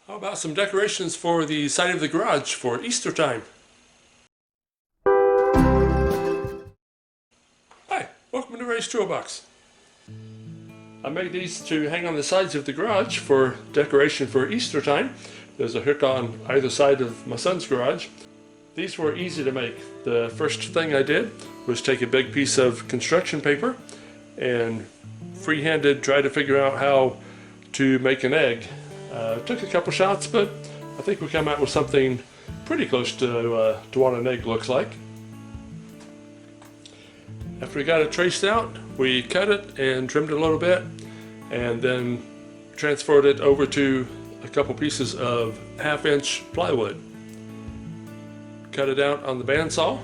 How about some decorations for the side of the garage for Easter time? Hi, welcome to Ray's Toolbox. I made these to hang on the sides of the garage for decoration for Easter time. There's a hook on either side of my son's garage. These were easy to make. The first thing I did was take a big piece of construction paper and free-handed try to figure out how to make an egg. Took a couple shots, but I think we come out with something pretty close to what an egg looks like. After we got it traced out, we cut it and trimmed it a little bit, and then transferred it over to a couple pieces of 1/2-inch plywood. Cut it out on the bandsaw.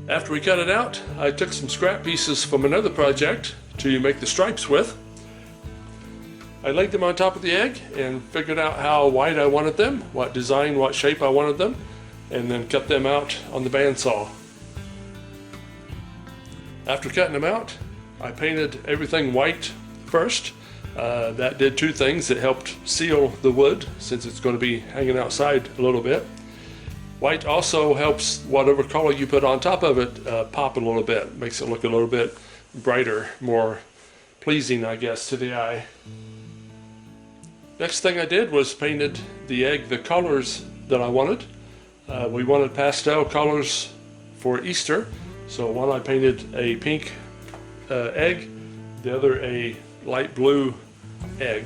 After we cut it out, I took some scrap pieces from another project to make the stripes with. I laid them on top of the egg and figured out how wide I wanted them, what design, what shape I wanted them, and then cut them out on the bandsaw. After cutting them out, I painted everything white first. That did two things. It helped seal the wood since it's going to be hanging outside a little bit. White also helps whatever color you put on top of it pop a little bit. Makes it look a little bit brighter, more pleasing, I guess, to the eye. Next thing I did was painted the egg the colors that I wanted. We wanted pastel colors for Easter, so one I painted a pink egg, the other a light blue egg.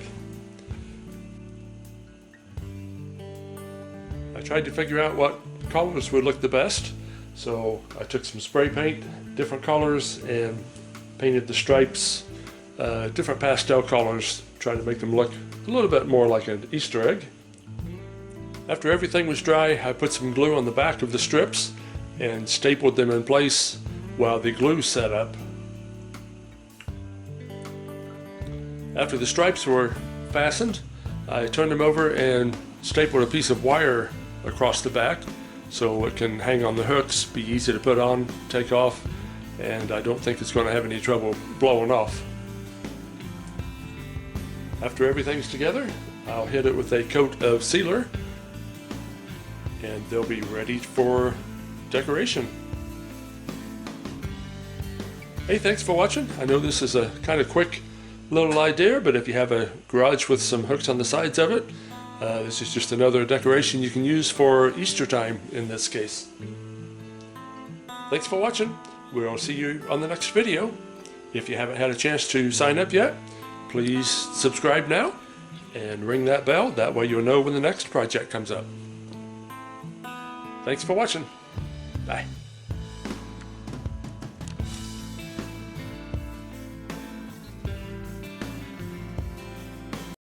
I tried to figure out what colors would look the best, so I took some spray paint, different colors, and painted the stripes different pastel colors, trying to make them look a little bit more like an Easter egg. After everything was dry, I put some glue on the back of the strips and stapled them in place while the glue set up. After the stripes were fastened, I turned them over and stapled a piece of wire across the back so it can hang on the hooks, be easy to put on, take off, and I don't think it's going to have any trouble blowing off. After everything's together, I'll hit it with a coat of sealer and they'll be ready for decoration. Hey, thanks for watching. I know this is a kind of quick little idea, but if you have a garage with some hooks on the sides of it, this is just another decoration you can use for Easter time in this case. Thanks for watching. We'll see you on the next video. If you haven't had a chance to sign up yet, please subscribe now and ring that bell. That way you'll know when the next project comes up. Thanks for watching. Bye.